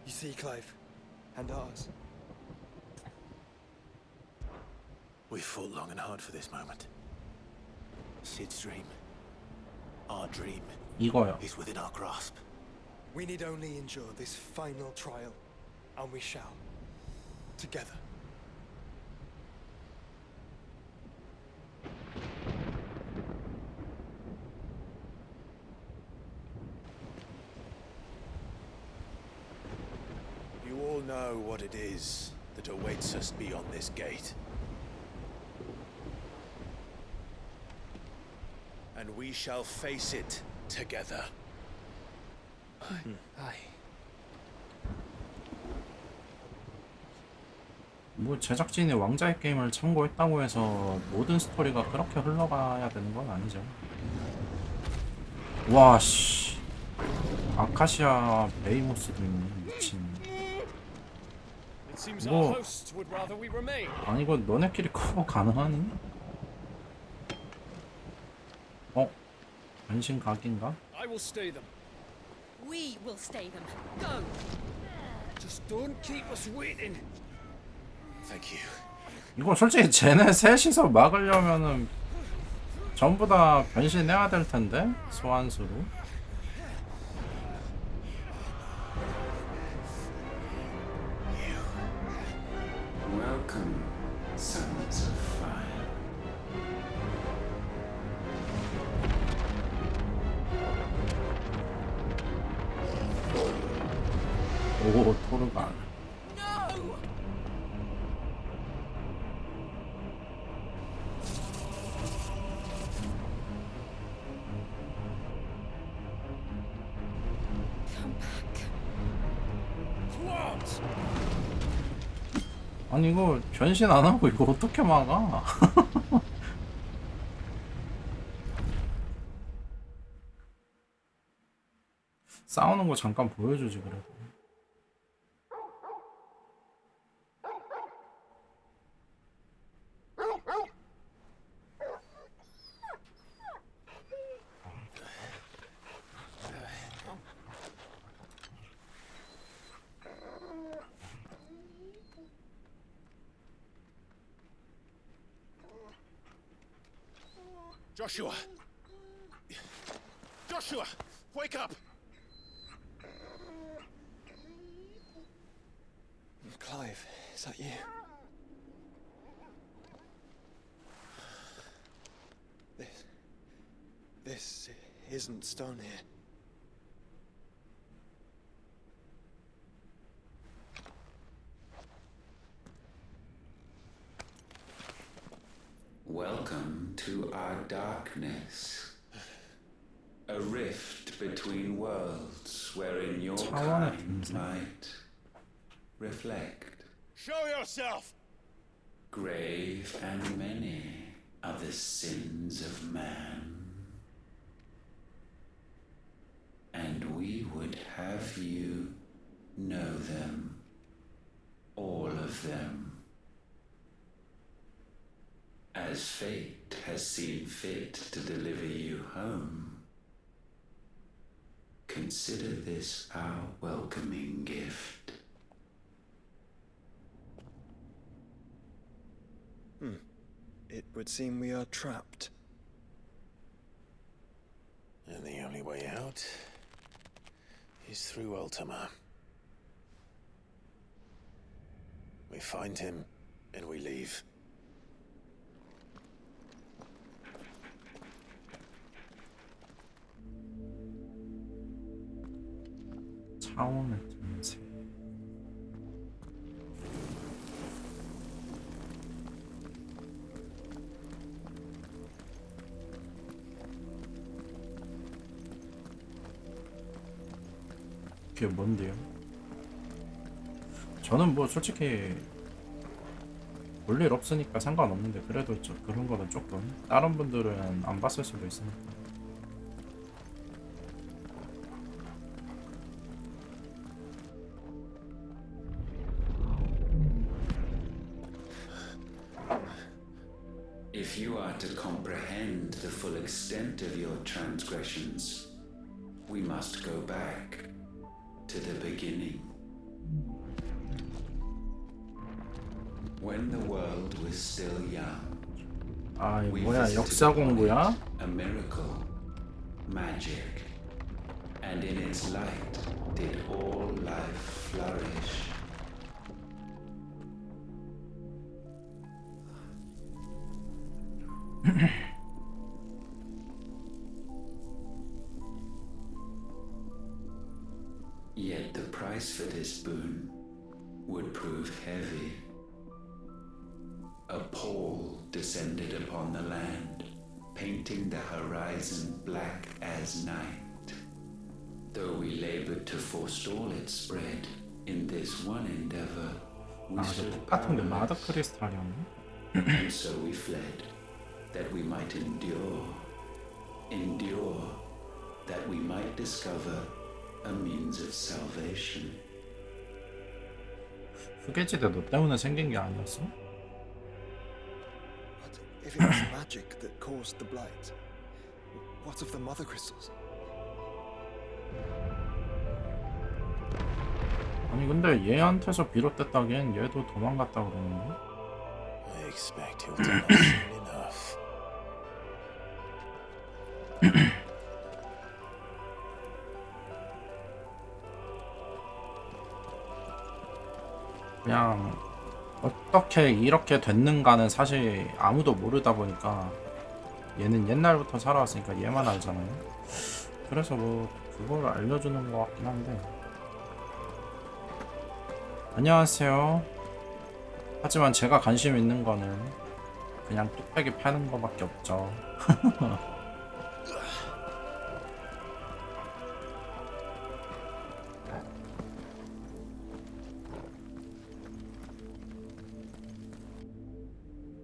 You see, Clive, and ours. We fought long and hard for this moment. Sid's dream, our dream, 이거요. is within our grasp. We need only endure this final trial, and we shall. Together. You all know what it is that awaits us beyond this gate. And we shall face it together. Aye. 뭐 제작진이 왕자의 게임을 참고했다고 해서 모든 스토리가 그렇게 흘러가야 되는 건 아니죠. 와 씨. 아카시아 베이모스도 있네. 미친. 뭐 아니 이거 너네끼리 커버 가능하니? 어? 변신 각인가? I will stay them. We will stay them. Go! Just don't keep us waiting. Thank you. 이거 솔직히 쟤네 셋이서 막으려면은 전부 다 변신해야 될 텐데 소환수로. Welcome, sons of fire. 오 토르가. 아니 이거 변신 안 하고 이거 어떻게 막아? 싸우는 거 잠깐 보여주지 그래도. Joshua! Joshua! Wake up! Clive, is that you? This isn't stone here. Welcome to our darkness. A rift between worlds wherein your kind might reflect. Show yourself! Grave and many are the sins of man. And we would have you know them, all of them. As fate has seen fit to deliver you home, consider this our welcoming gift. It would seem we are trapped. And the only way out is through Ultima. We find him and we leave. 차원의 틈새. 그게 뭔데요? 저는 뭐 솔직히 볼 일 없으니까 상관없는데 그래도 그런 거는 조금 다른 분들은 안 봤을 수도 있으니까. If you are to comprehend the full extent of your transgressions, we must go back to the beginning. When the world was still young, 아, 이거 we 뭐야? visited 역사 upon 공부야? it a miracle, magic, and in its light did all life flourish. Yet the price for this boon would prove heavy. A pall descended upon the land, painting the horizon black as night. Though we labored to forestall its spread, in this one endeavor, we 아, 이거 stood 똑같은데 마더 powerless. 크리스탈이었네? And so we fled, that we might endure, that we might discover a means of salvation. 후계지대 너 때문에 생긴 게 아니었어? But if it was magic that caused the blight, what of the mother crystals? 아니 근데 얘한테서 비롯됐다기엔 얘도 도망갔다 그러는데? I expect he'll tell us soon enough. 그냥 어떻게 이렇게 됐는가는 사실 아무도 모르다 보니까 얘는 옛날부터 살아왔으니까 얘만 알잖아요. 그래서 뭐 그걸 알려주는 것 같긴 한데. 안녕하세요. 하지만 제가 관심 있는 거는 그냥 뚝배기 파는 거밖에 없죠.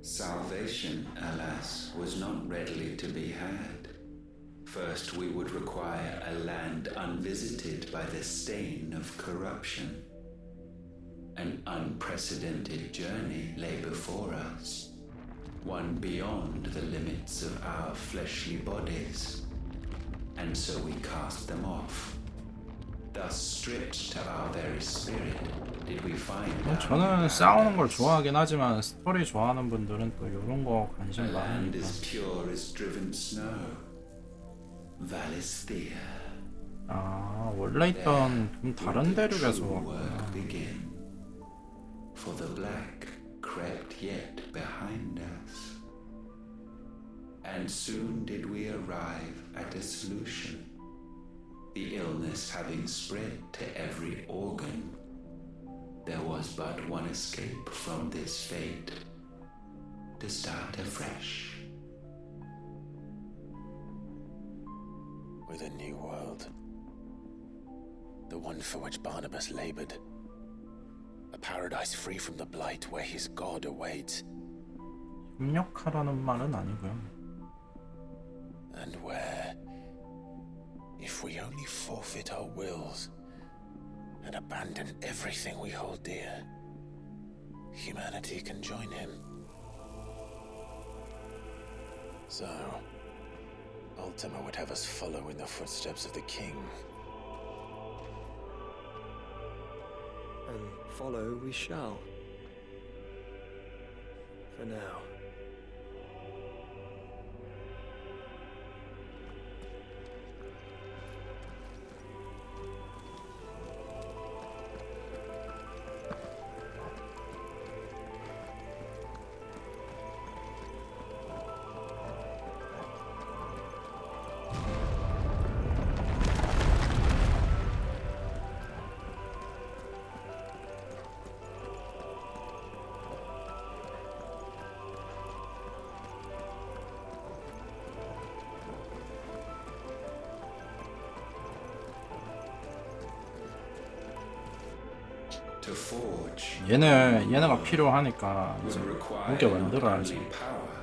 Salvation, alas, was not readily to be had. First, we would require a land unvisited by the stain of corruption. An unprecedented journey lay before us, one beyond the limits of our fleshly bodies. And so we cast them off. Thus, stripped to our very spirit, did we find our 저는 싸우는 걸 좋아하긴 하지만 스토리 좋아하는 분들은 또 이런 거 관심 A land 많으니까. as pure as driven snow. Valisthea. 아, 원래 있던 좀 다른 대륙에서 True 왔구나. work begin. For the black crept yet behind us. And soon did we arrive at a solution. The illness having spread to every organ, there was but one escape from this fate: to start afresh. With a new world. The one for which Barnabas labored. A paradise free from the blight where his God awaits. 협력하라는 말은 아니고요. And where, if we only forfeit our wills and abandon everything we hold dear, humanity can join him. So, Ultima would have us follow in the footsteps of the king. And follow we shall. For now. To forge 얘네가 필요하니까 would 이제 require 무게 not 만들어야지. only power,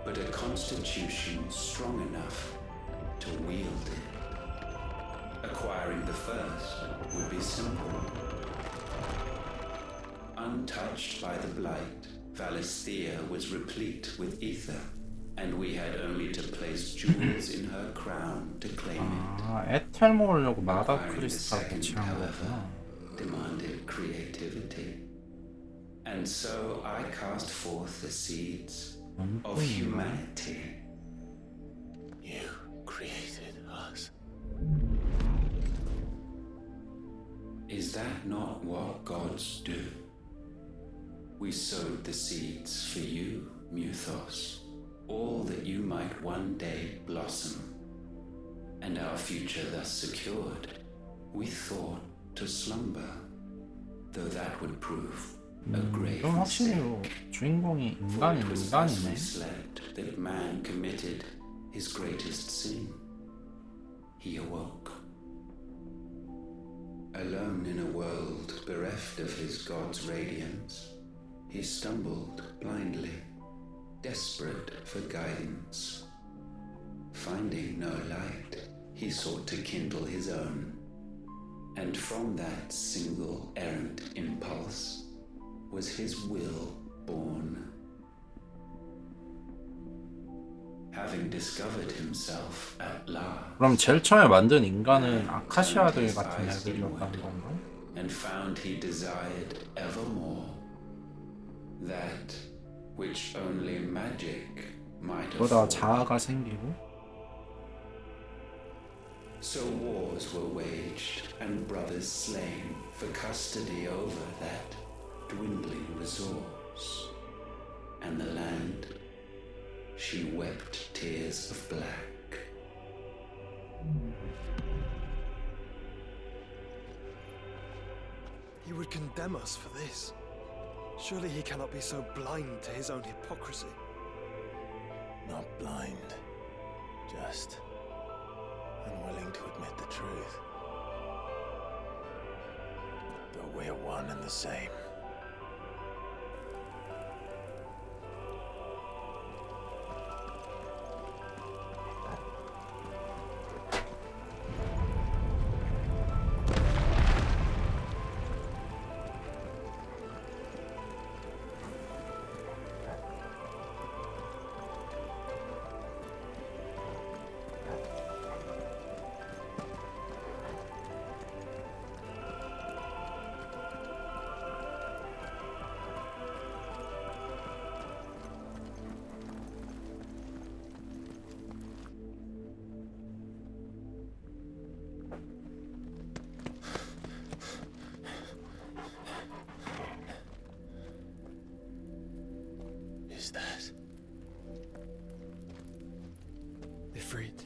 but a constitution strong enough to wield it. Acquiring the first would be simple. Untouched by the blight, Valisthea was replete with ether, and we had only to place jewels in her crown to claim it. 아, 에텔 모으려고 마다 Acquiring the 크리스탈 second, 배치한 however, 거구나. demanded creativity. And so I cast forth the seeds of humanity. You created us. Is that not what gods do? We sowed the seeds for you, Muthos, all that you might one day blossom. And our future thus secured, we thought to slumber, though that would prove a grave 그럼 확실히 mistake. 주인공이 For it was thus we 인간이네. slept that man committed his greatest sin. He awoke. Alone in a world bereft of his God's radiance, he stumbled blindly, desperate for guidance. Finding no light, he sought to kindle his own. And from that single errant impulse was his will born. Having discovered himself at last, 그럼 제일 처음에 만든 인간은 아카시아들 같은 애들이었다는 건가? and found he desired evermore that which only magic might 그러다가 afford. 자아가 생기고 So wars were waged and brothers slain for custody over that dwindling resource. And the land, she wept tears of black. He would condemn us for this. Surely he cannot be so blind to his own hypocrisy. Not blind, just unwilling to admit the truth. Though we're one and the same. Is that? Ifrit,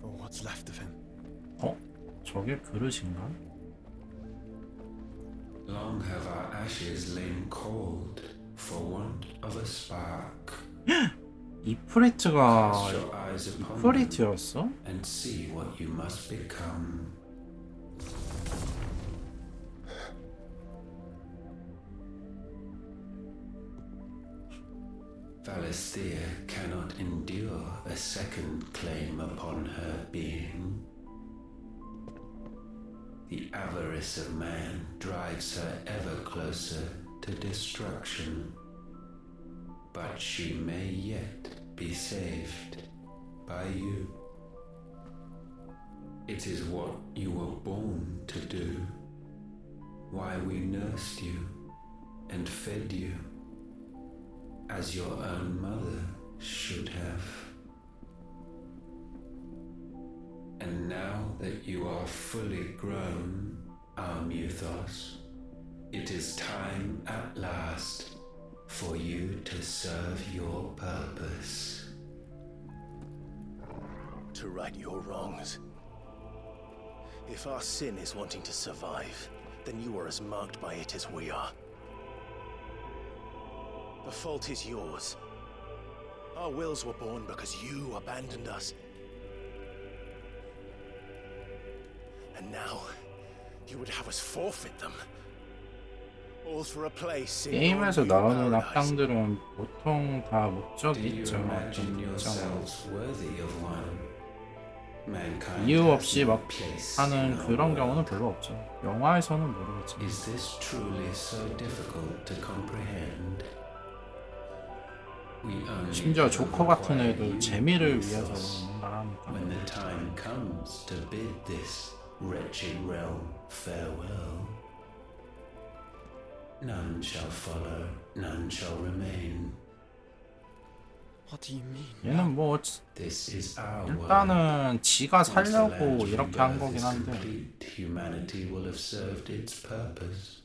or what's left of him. 저게 그릇인가? Long have our ashes lain cold for want of a spark. 이프리트가 Cast your eyes upon them 이프리트였어? and see what you must become. Valisthea cannot endure a second claim upon her being. The avarice of man drives her ever closer to destruction. But she may yet be saved by you. It is what you were born to do, why we nursed you and fed you, as your own mother should have. And now that you are fully grown, our Muthos, it is time at last for you to serve your purpose. To right your wrongs. If our sin is wanting to survive, then you are as marked by it as we are. The fault is yours. Our wills were born because you abandoned us. And now, you would have us forfeit them. All for a place in 게임에서 your new 나오는 paradise. 악당들은 보통 다 Do 목적이 you 있죠. imagine 어떤 특정한 yourselves worthy of one? Mankind 이유 has 없이 no 막 place 하는 in our 그런 world. 경우는 별로 없죠. 영화에서는 모르겠지만. Is this truly so difficult to comprehend? We only 심지어 조커 같은 require 애도 you, 재미를 Muthos, 위해서 뭔가를 하니까. when the time comes to bid this wretched realm farewell. None shall follow, none shall remain. What do you mean? 얘는 뭐 This is our world. 일단은 지가 Once the 살려고 land's 이렇게 한 rebirth 거긴 is 한데 complete, humanity will have served its purpose.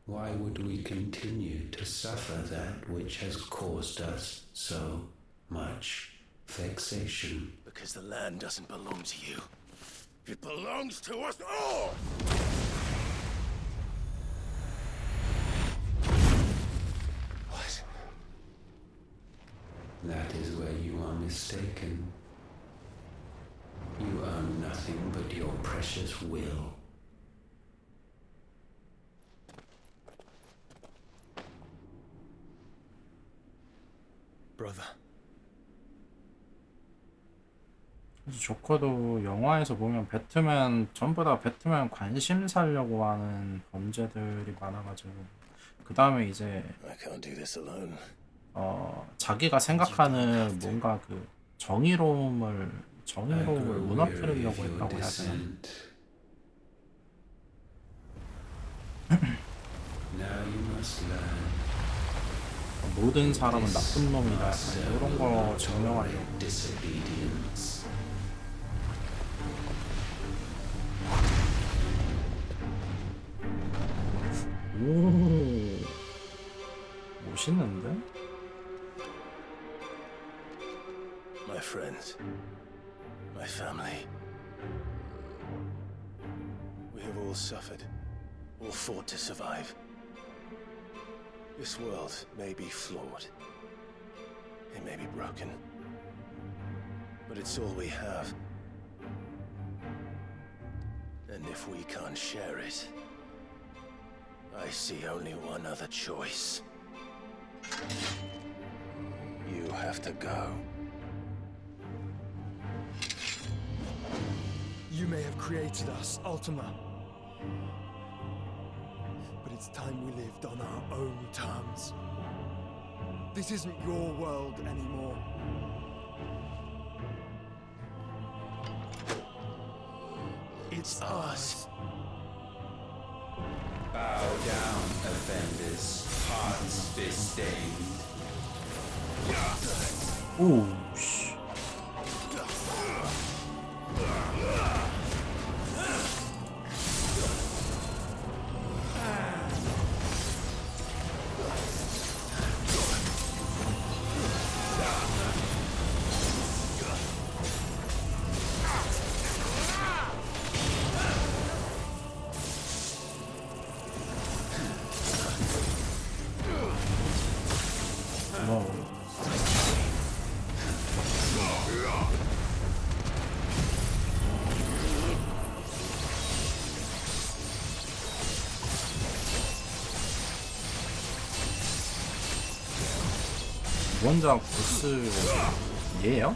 Why would we continue to suffer that which has caused us so much vexation? Because the land doesn't belong to you. It belongs to us all! What? That is where you are mistaken. You own nothing but your precious will. Brother. 그래서 조커도 영화에서 보면 배트맨 전부 다 배트맨 관심 사려고 하는 범죄들이 많아가지고 그 다음에 이제 I can't do this alone. 자기가 생각하는 뭔가 그 정의로움을 무너뜨리려고 했다고 해야 되나? Now you must learn. 모든 사람은 나쁜 놈이다. 이런 거 증명하려고. Disobedience. 오, 멋있는데? My friends. My family. We have all suffered. All fought to survive. This world may be flawed. It may be broken. But it's all we have. And if we can't share it, I see only one other choice. You have to go. You may have created us, Ultima. But it's time we lived on our own terms. This isn't your world anymore. It's ours. Bow down, offenders, hearts disdained. 오, 씨. 원작 보스 얘예요?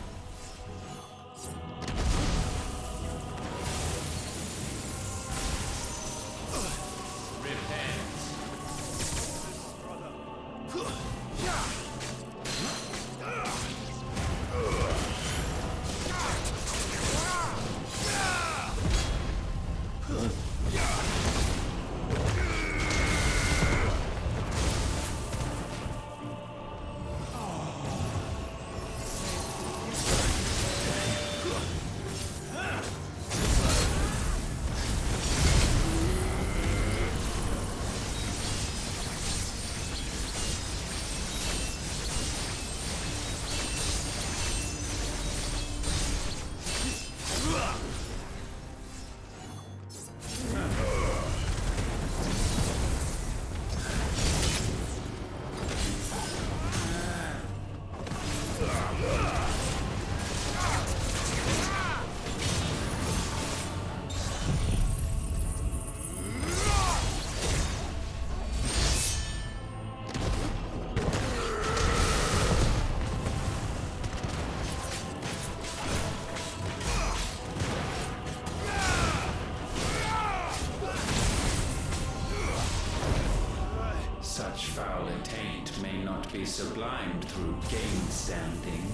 Such foul attaint may not be sublimed through game standing.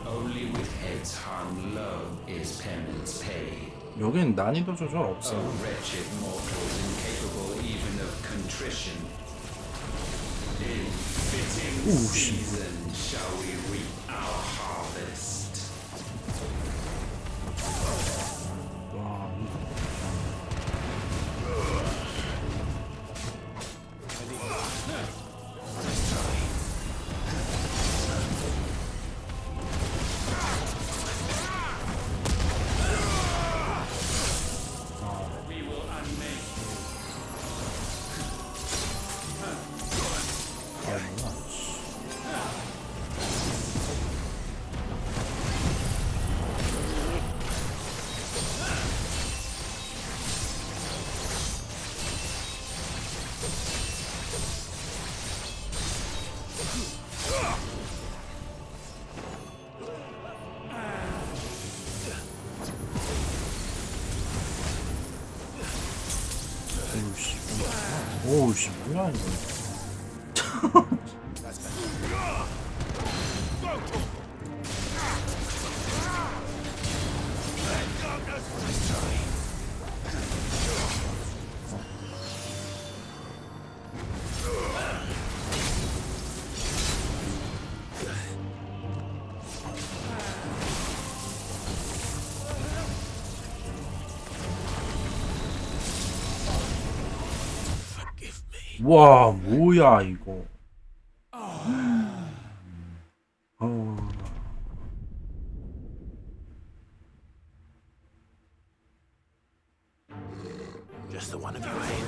Only Only with heads hung low is penance paid. 여긴 난이도 조절 Oh, 없어요. wretched mortals incapable even of contrition. In fitting season shall we reap our harvest. 와, 오우씨, 뭐야 이거. 와, 뭐야 이거. Just the one of you, eh?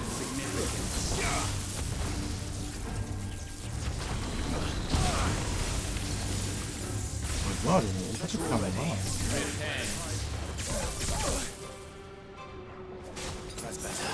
뭐야 이거. 어떻게 하는 거야? That's better.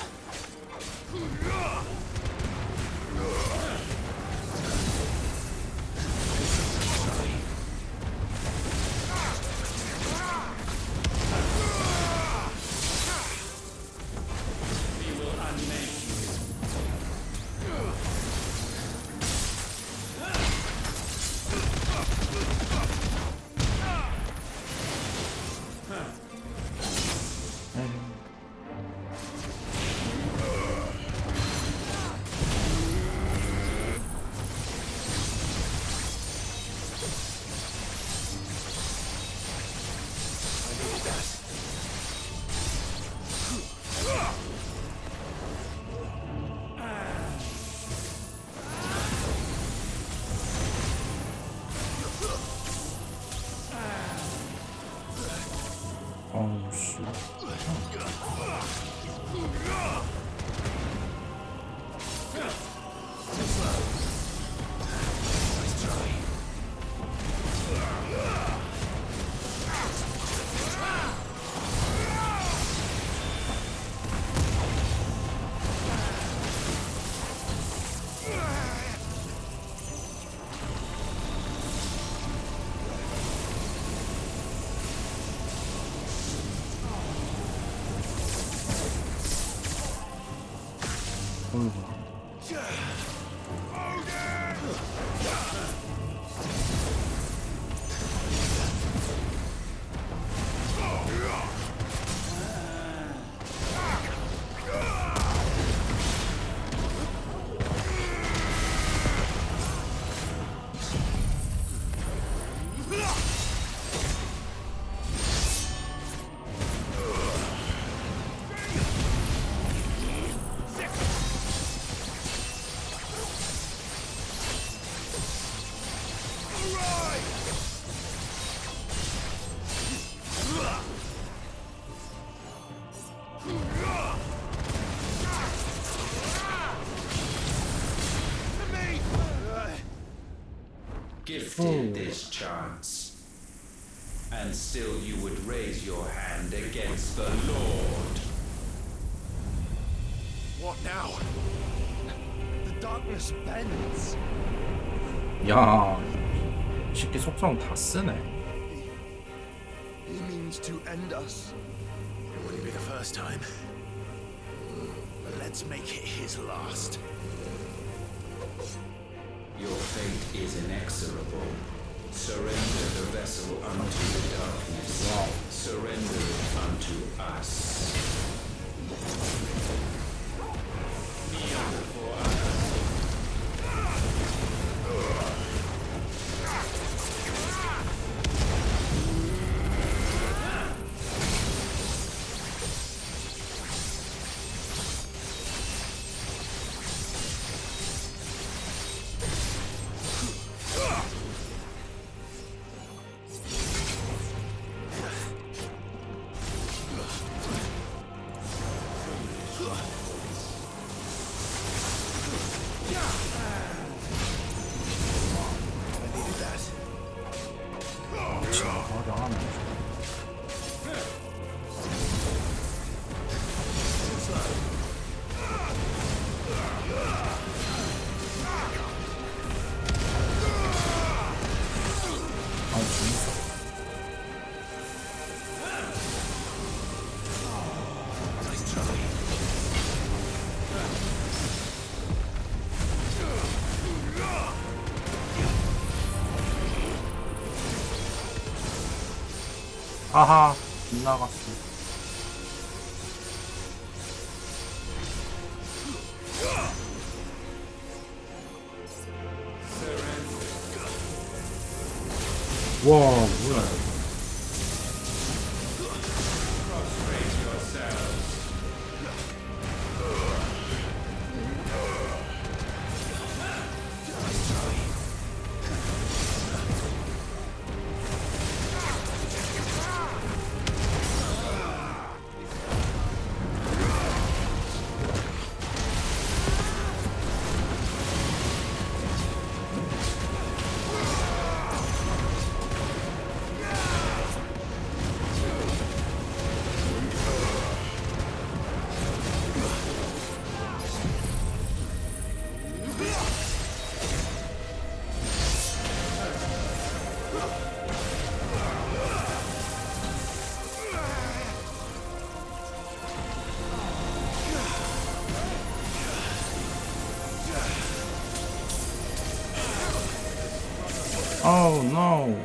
어우 씨. Gifted this chance, and still you would raise your hand against the Lord. What now? The darkness bends. 야, 이 새끼 속성 다 쓰네. He means to end us. It wouldn't be the first time. But let's make it his last. Your fate is inexorable. Surrender the vessel unto the darkness. Surrender it unto us. Kneel for us. 아하, 빗나갔어. 와, 뭐야. Oh no.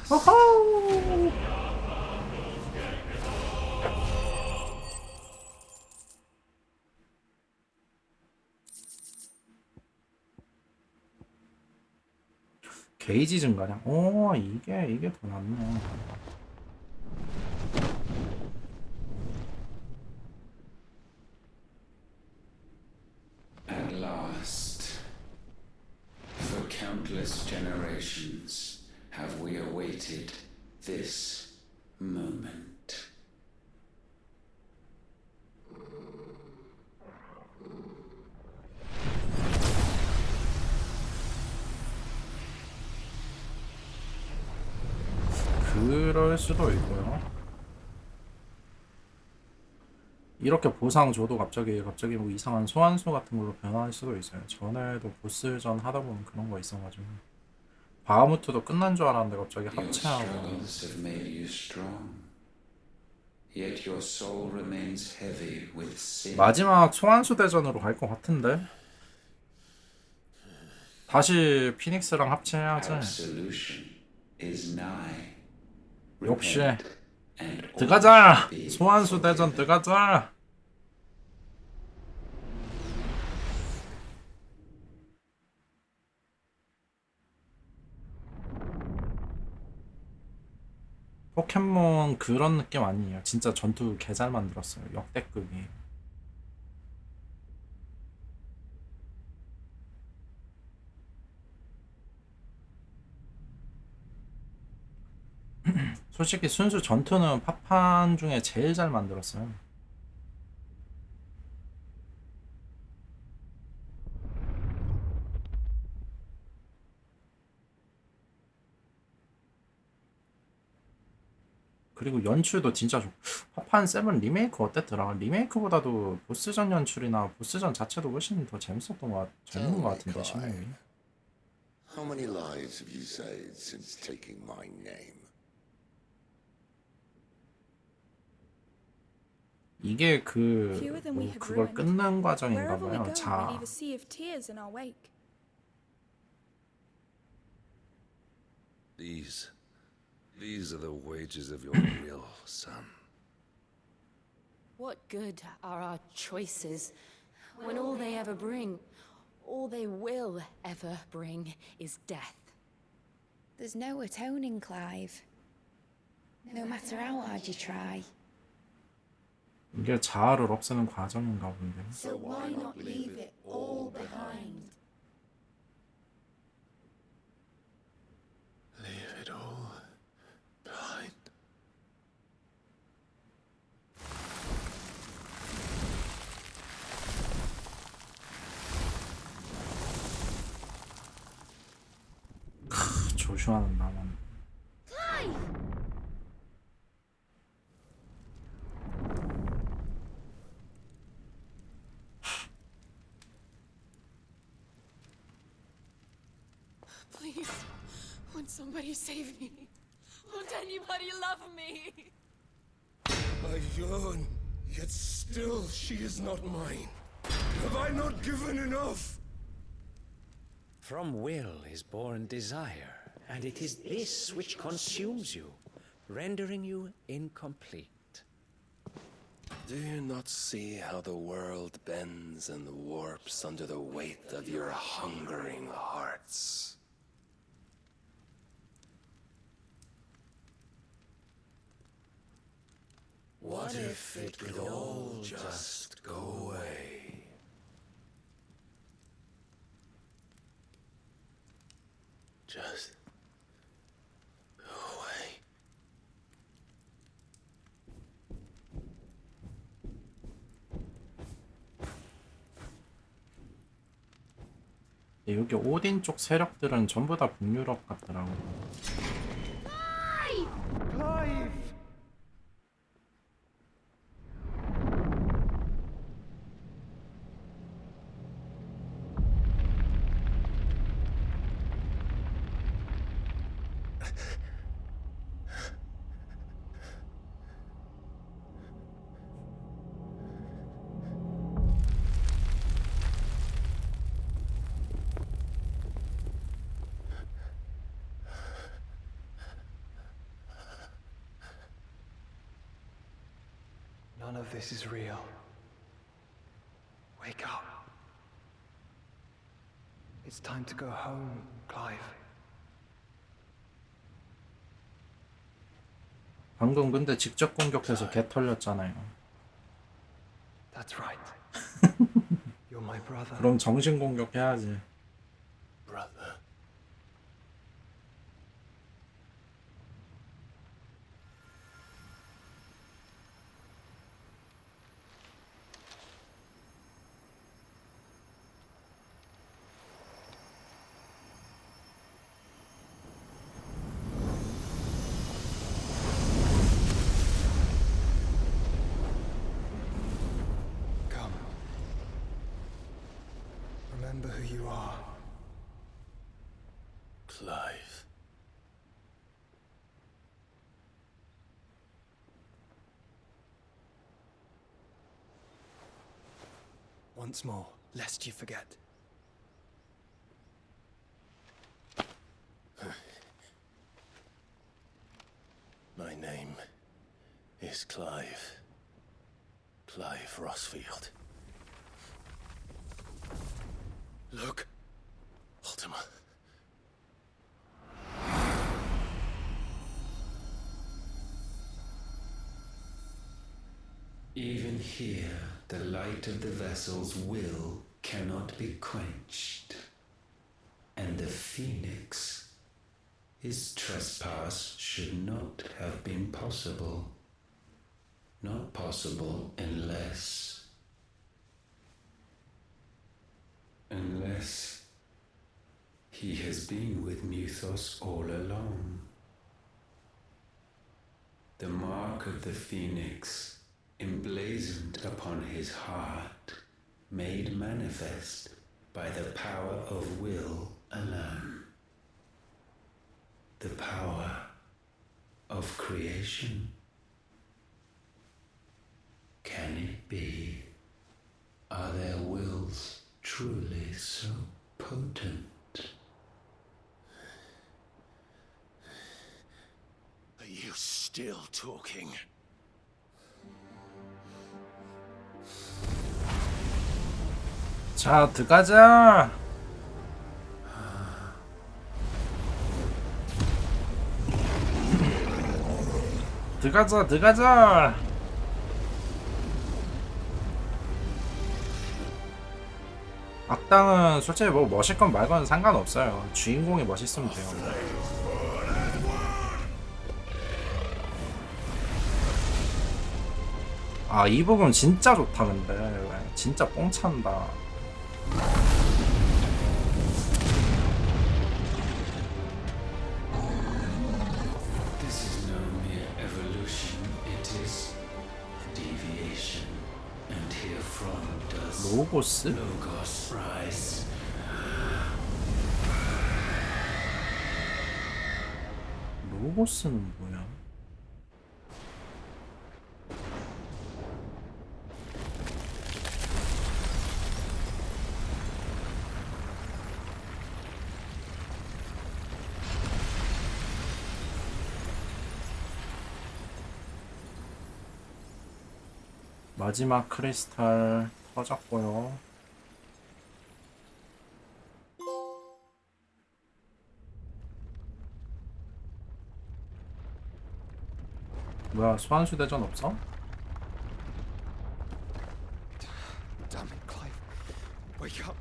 호호. 게이지 증가량. 오, 이게 더 낫네. At last, for countless generations, have we awaited this moment. 그럴 수도 있고요. 이렇게 보상 줘도 갑자기 뭐 이상한 소환수 같은 걸로 변할 수도 있어요. 전에도 보스전 하다 보면 그런 거 있어가지고 바하무트도 끝난 줄 알았는데 갑자기 Your 합체하고. struggles have made you strong. Yet your soul remains heavy with sin. 마지막 소환수 대전으로 갈 것 같은데 다시 피닉스랑 합체해야지. Absolution is nigh. 역시 Repent, and all 들어가자. be 소환수 대전 forgiven. 들어가자. 포켓몬 그런 느낌 아니에요. 진짜 전투 개 잘 만들었어요. 역대급이. 솔직히 순수 전투는 팝판 중에 제일 잘 만들었어요. 그리고 연출도 진짜 좋고 파판 7 리메이크 어땠더라? 리메이크보다도 보스전 연출이나 보스전 자체도 훨씬 더 재밌는 것 같은데 신님이. How many lives have you saved since taking my name? 이게 Fewer than we have 그걸 ruined. 끊는 과정인가 Wherever we 봐요. go, we 자, leave a sea of tears in our wake. These are the wages of your will, son. What good are our choices when all they ever bring, all they will ever bring, is death? There's no atoning, Clive. No matter how hard you try. 이게 자아를 없애는 과정인가 본데. So why not leave it all behind? Leave it all behind. 조슈아는 나만. Please, won't somebody save me? Won't anybody love me? I yearn, yet still she is not mine. Have I not given enough? From will is born desire, and it is this which consumes you, rendering you incomplete. Do you not see how the world bends and warps under the weight of your hungering hearts? What if it could all just go away? Just go away. 여기 오딘 쪽 세력들은 전부 다 북유럽 같더라고. Clive! None of this is real. Wake up. It's time to go home, Clive. 방금 근데 직접 공격해서 개 털렸잖아요. That's right. You're my brother. 그럼 정신 공격해야지. Brother. Come. Remember who you are. Clive. Once more, lest you forget. My name is Clive. Clive Rossfield. Look, Ultima. Even here, the light of the vessel's will cannot be quenched. And the Phoenix, his trespass should not have been possible. Not possible unless he has been with Muthos all along. The mark of the phoenix, emblazoned upon his heart, made manifest by the power of will alone. The power of creation. Can it be? Are their wills truly so potent? Are you still talking? 자, 들어가자. 들어가자. 악당은 솔직히 뭐 멋있건 말건 상관없어요. 주인공이 멋있으면 돼요. 아, 이 부분 진짜 좋다. 근데 진짜 뽕 찬다. This is no mere evolution, it is deviation. And herefrom does 로고스? Logos rise. 로고스는 뭐야? 마지막 크리스탈 터졌고요. 뭐야, 소환수 대전 없어? Damn it, Clive. Wake up.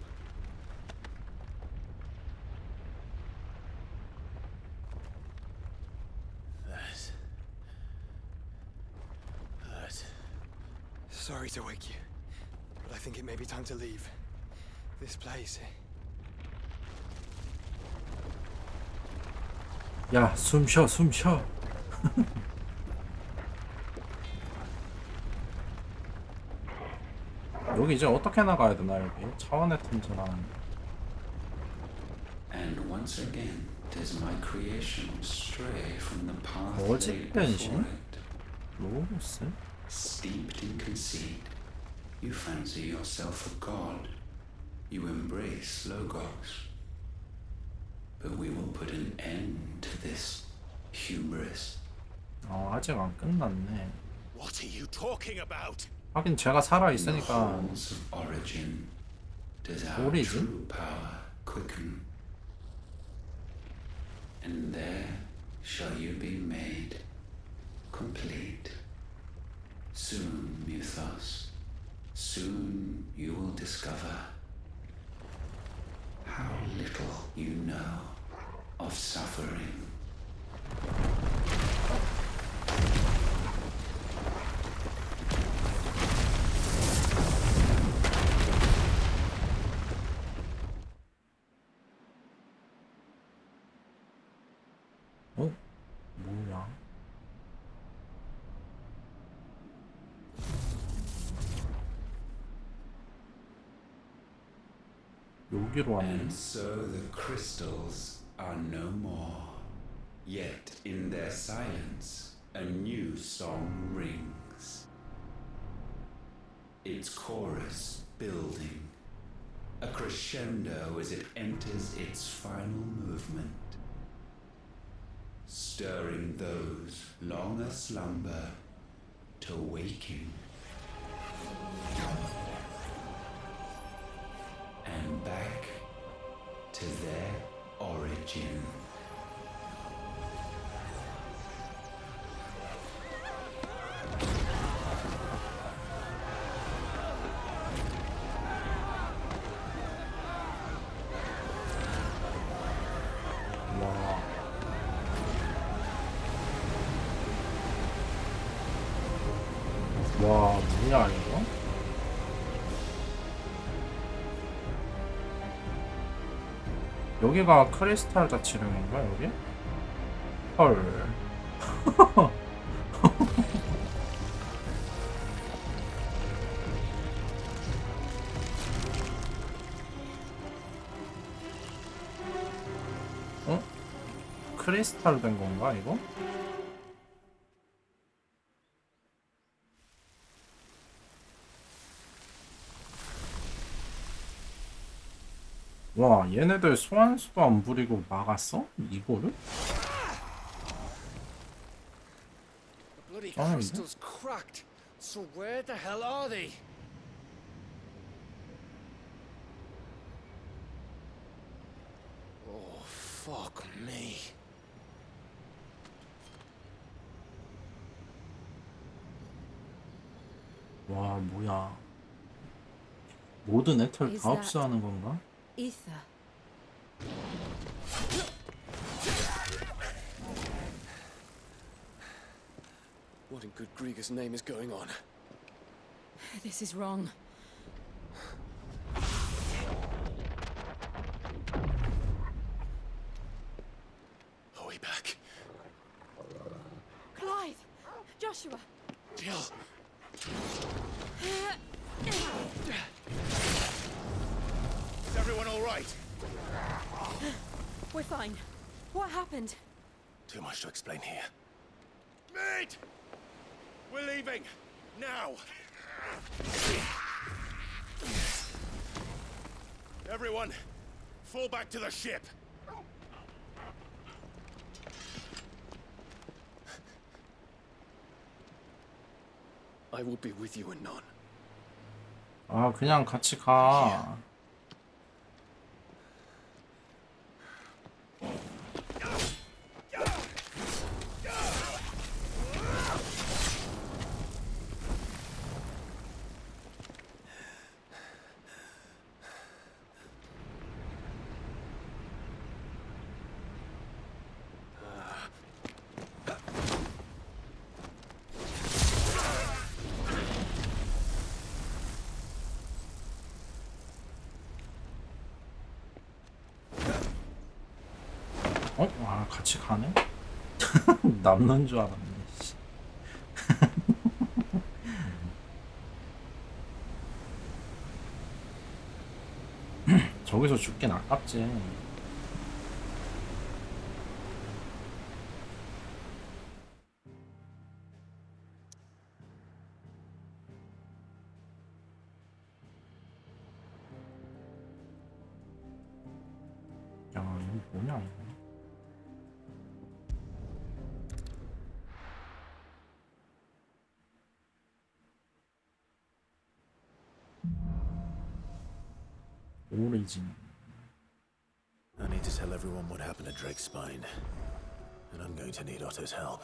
Sorry to wake you, but I think it may be time to leave. This place. 야, 숨 쉬어. 여기 이제 어떻게 나가야 되나? 여기 차원의 틈새라는. And once again does my creation stray from the path 뭐지, laid 변신? before it. 로고스? Steeped in conceit, you fancy yourself a god. You embrace Logos. But we will put an end to this hubris. 아직 안 끝났네. What are you talking about? 하긴 제가 살아 In the 있으니까. halls of origin, does our Origin? true power quicken. And there shall you be made complete. Soon, Muthos, soon you will discover how little you know of suffering. 어? 뭐야? 여기로 왔네. And so the crystals are no more. Yet in their silence, a new song rings. Its chorus building, a crescendo as it enters its final movement, stirring those long aslumber to waking. And back to their origin. 와. 와, 뭐야 이거? 여기가 크리스탈 자치령인가 여기? 헐. 크리스탈 된 건가 이거? 와, 얘네들 소환수도 안 부리고 막았어? 이거를? The bloody 짱인데? crystal's cracked. So where the hell are they? Oh, fuck me. 와, 뭐야. 모든 애털 Is 다 that- 흡수하는 건가? Ether. What in good Grieger's name is going on? This is wrong. Are we back? Clive! Joshua! Jill! Is everyone all right? We're fine. What happened? Too much to explain here. Mate! We're leaving! Now! Everyone, fall back to the ship! I will be with you anon. 아, 그냥 같이 가. 어? 아, 같이 가네? 남는 줄 알았네. 씨. 저기서 죽긴 아깝지. 야, 이거 뭐냐 이거. 오리진. I need to tell everyone what happened at Drake's Spine. And I'm going to need Otto's help.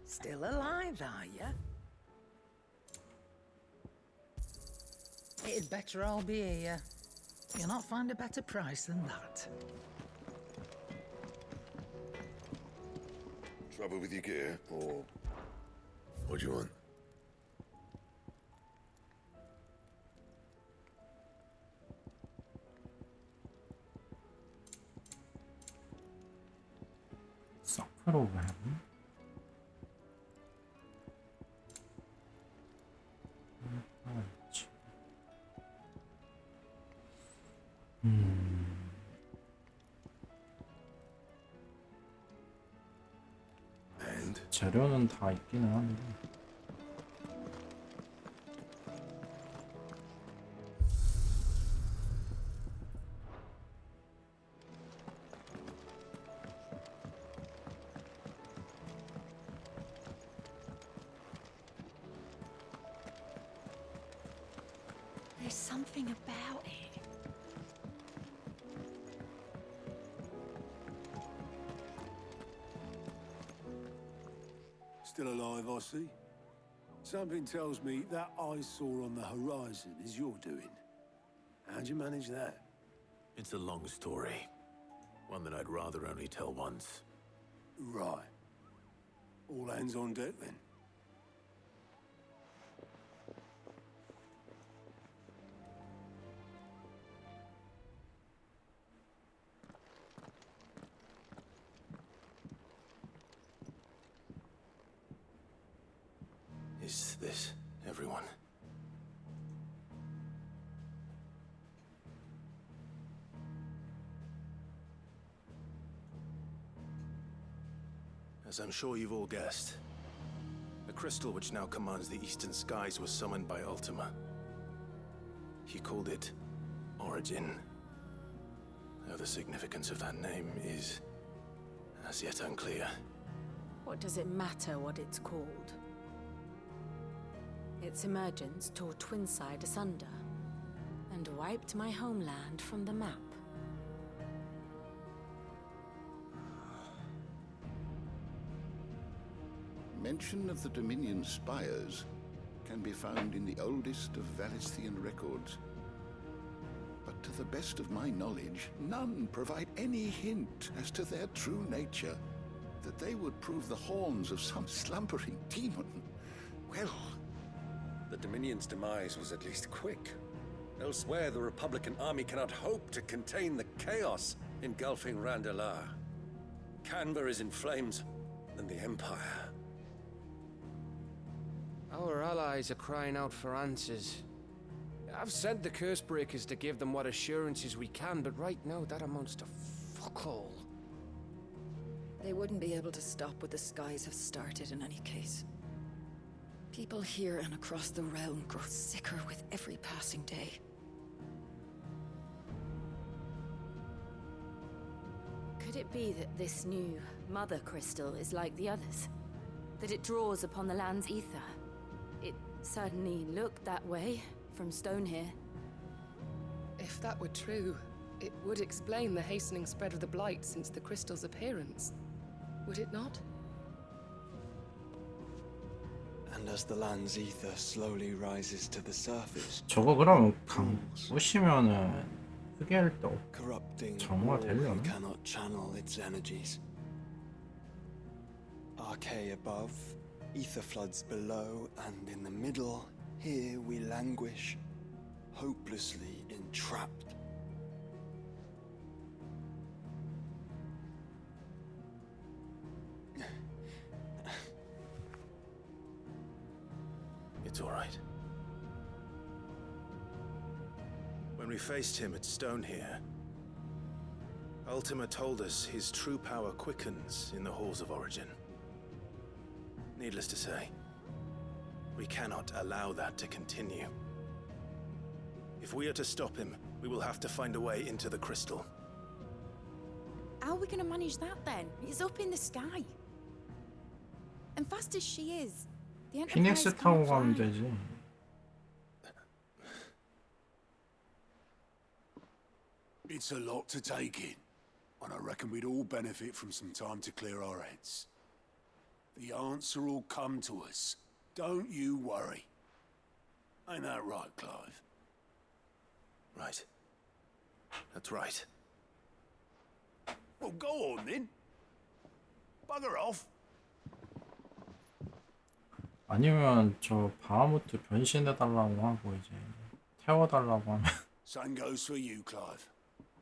Still alive, are you? It'd better all be here. You'll not find a better price than that. Trouble with your gear, or what do you want? 서프로그램. 재료는 다 있기는 한데. There's something about it. Still alive, I see. Something tells me that eyesore on the horizon is your doing. How'd you manage that? It's a long story. One that I'd rather only tell once. Right. All hands on deck, then. Is this everyone? As I'm sure you've all guessed, the crystal which now commands the eastern skies was summoned by Ultima. He called it Origin. Though the significance of that name is as yet unclear. What does it matter what it's called? Its emergence tore Twinside asunder and wiped my homeland from the map. Mention of the Dominion spires can be found in the oldest of Valisthian records. But to the best of my knowledge, none provide any hint as to their true nature. That they would prove the horns of some slumbering demon. Well... The Dominion's demise was at least quick. Elsewhere, the Republican army cannot hope to contain the chaos engulfing Randalar. Canva is in flames, and the Empire. Our allies are crying out for answers. I've sent the Cursebreakers to give them what assurances we can, but right now that amounts to fuck all. They wouldn't be able to stop what the skies have started in any case. People here and across the realm grow sicker with every passing day. Could it be that this new Mother Crystal is like the others? That it draws upon the land's ether? It certainly looked that way from stone here. If that were true, it would explain the hastening spread of the Blight since the crystal's appearance. Would it not? And as the land's ether slowly rises to the surface, 저거 그럼 부시면은 흑열도 corrupting 정말 all who 되려나? cannot channel its energies. Archay above, ether floods below, and in the middle, here we languish, hopelessly entrapped. It's all right. When we faced him at Stone here, Ultima told us his true power quickens in the halls of Origin. Needless to say, we cannot allow that to continue. If we are to stop him, we will have to find a way into the crystal. How are we going to manage that then? It's up in the sky. And fast as she is, the Enterprise 피닉스 타고 can't 가면 fly. 되지. It's a lot to take in, and I reckon we'd all benefit from some time to clear our heads. The answer will come to us. Don't you worry. Ain't that right, Clive? Right. That's right. Well, go on then. Bugger off. 아니면 저 바하무트 변신해달라고 하고 이제 태워달라고 하면 Same goes for you, Clive.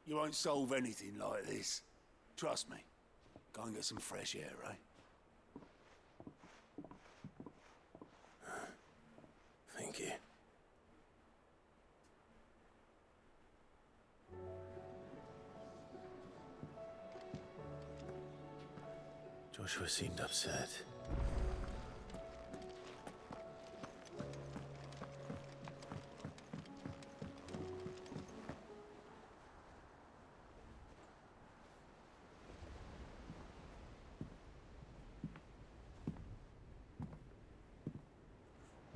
You won't solve anything like this. Trust me. Go and get some fresh air, eh? Thank you. Joshua seemed upset.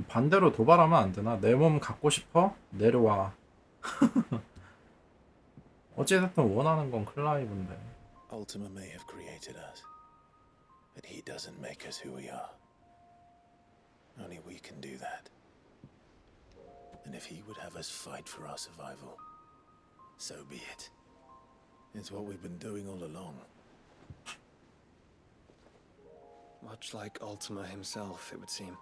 반대로 도발하면 안 되나? 내 몸 갖고 싶어? 내려와. 어찌됐든 원하는 건 클라이브인데. Ultima may have created us, but he doesn't make us who we are. Only we can do that. And if he would have us fight for our survival, so be it. It's what we've been doing all along. Much like Ultima himself, it would seem.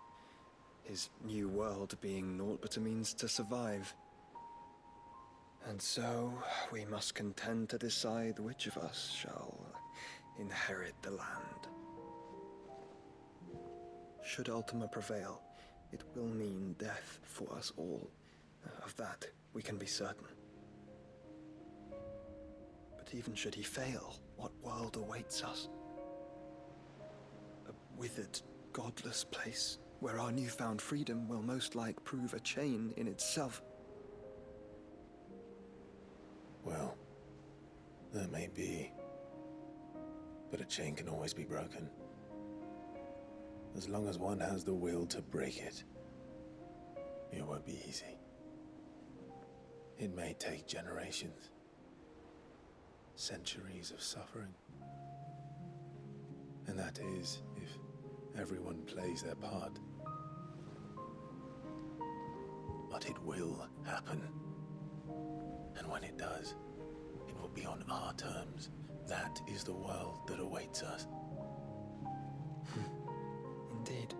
His new world being naught but a means to survive. And so, we must contend to decide which of us shall inherit the land. Should Ultima prevail, it will mean death for us all. Of that, we can be certain. But even should he fail, what world awaits us? withered, godless place where our newfound freedom will most like prove a chain in itself. Well, that may be. But a chain can always be broken. As long as one has the will to break it. It won't be easy. It may take generations. Centuries of suffering. And that is if everyone plays their part. But it will happen. And when it does, it will be on our terms. That is the world that awaits us. Indeed.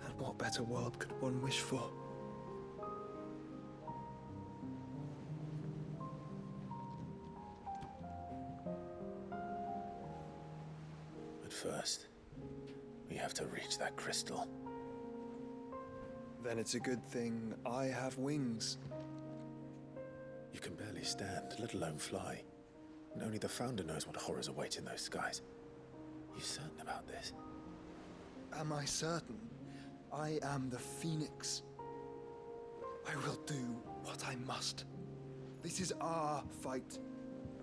And what better world could one wish for? But first, we have to reach that crystal. Then it's a good thing I have wings. You can barely stand, let alone fly. And only the Founder knows what horrors await in those skies. You certain about this? Am I certain? I am the Phoenix. I will do what I must. This is our fight.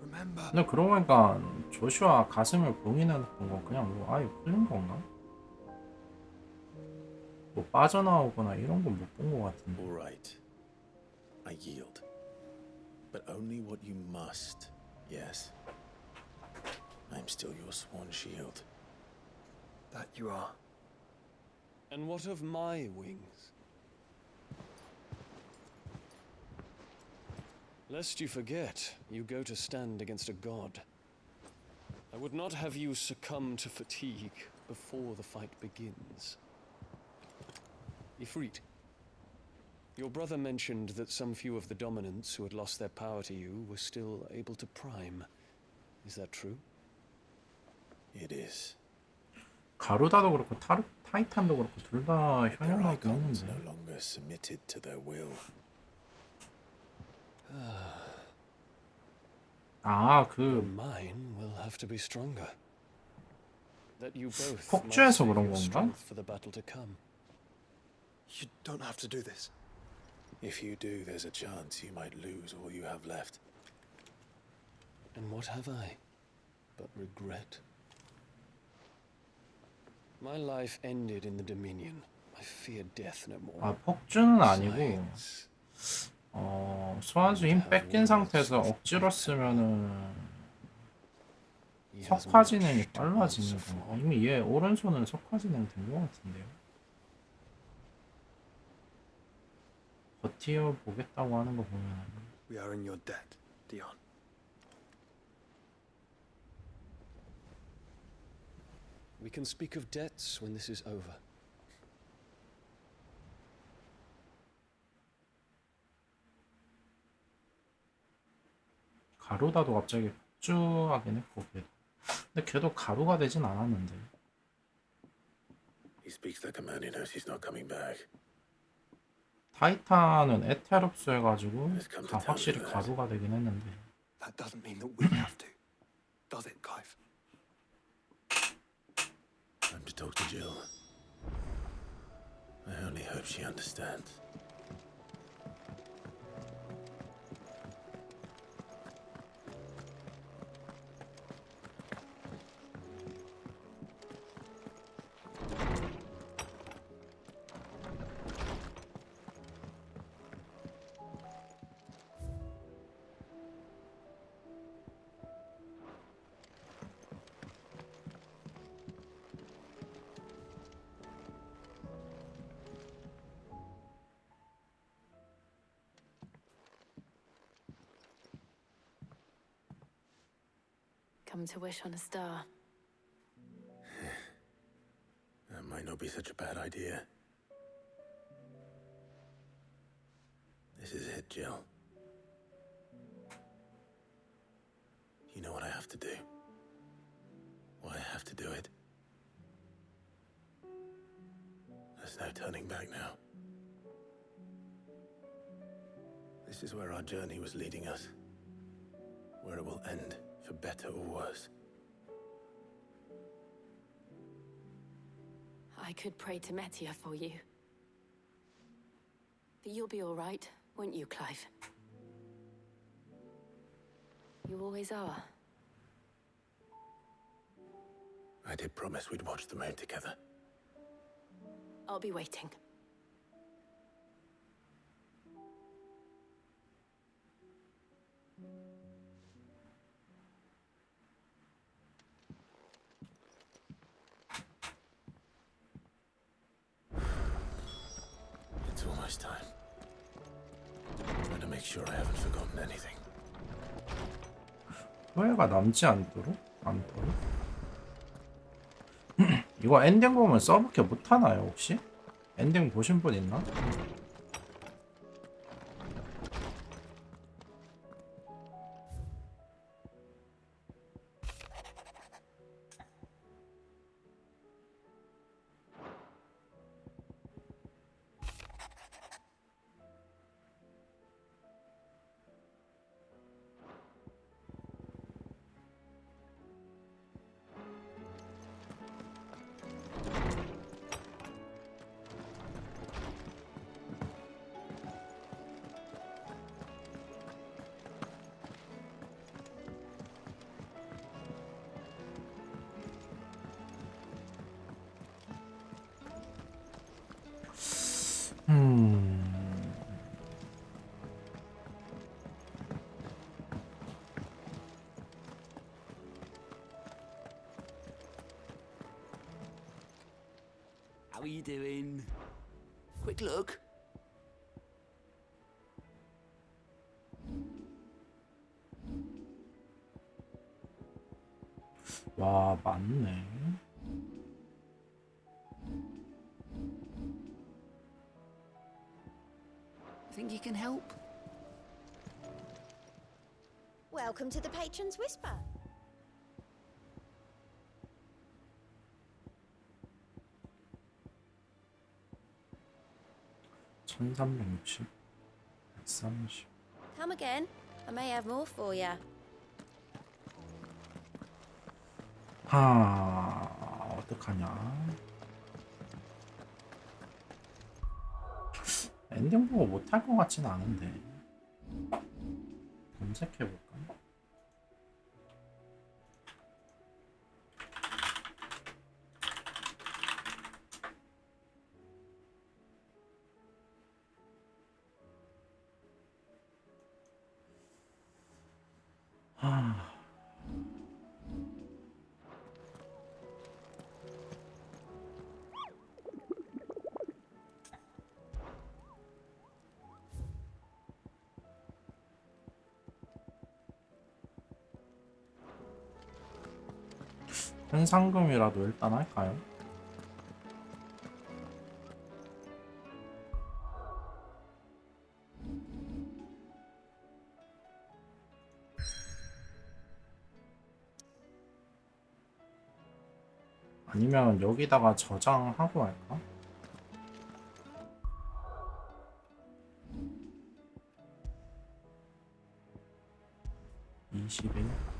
Remember? 근데 그러고 보니까 조슈아 가슴을 봉인해놓은 거 그냥 뭐 아예 풀린 건가? 뭐 빠져나오거나 이런 건 못 본 거 같은데. All right. I yield. But only what you must. Yes. I'm still your sworn shield. That you are. And what of my wings? Lest you forget, you go to stand against a god. I would not have you succumb to fatigue before the fight begins. Ifrit, your brother mentioned that some few of the dominants who had lost their power to you were still able to prime. Is that true? It is. 가루다도 그렇고 타이탄도 그렇고 둘 다 현역하긴 Icons 했는데. no longer submitted to their will. 아, 그 Mine will have to be stronger. That you both 폭주해서 might save 그런 your 건가? strength for the battle to come. You don't have to do this. If you do, there's a chance you might lose all you have left. And what have I but regret? My life ended in the Dominion. I fear death no more. 아, 폭주는 아니고 소환수 힘 뺏긴 상태에서 억지로 쓰면은 석화 진행이 빨라지는 거. 이미 얘 오른손은 석화 진행 된 것 같은데요. 버티어 보겠다고 하는 거 보면 We are in your debt, Dion. We can speak of debts when this is over. 가루다도 갑자기 폭주하긴 했고 걔도. 근데 걔도 가루가 되진 않았는데. He speaks like a man who knows he's not coming back. 타이탄은 에테롭스 해가지고 확실히 가루가 되긴 했는데. That doesn't mean that we have to, does it, Clive? Time to talk to Jill. I only hope she understands. Come to wish on a star. That might not be such a bad idea. This is it, Jill. You know what I have to do. Why I have to do it. There's no turning back now. This is where our journey was leading us. Where it will end, for better or worse. I could pray to Metia for you. But you'll be all right, won't you, Clive? You always are. I did promise we'd watch the moon together. I'll be waiting. It's almost time. Better make sure I haven't forgotten anything. 후회가 남지 않도록? 이거 엔딩 보면 써볼게 못하나요 혹시? 엔딩 보신 분 있나? How are you doing? Quick look. 와, 맞네. Think you can help? Welcome to the Patron's Whisper. 1360, 130. Come again. I may have more for you. 어떡하냐. 엔딩 보고 못할 것 같지는 않은데. 검색해볼까? 현상금이라도 일단 할까요? 아니면 여기다가 저장하고 할까? 21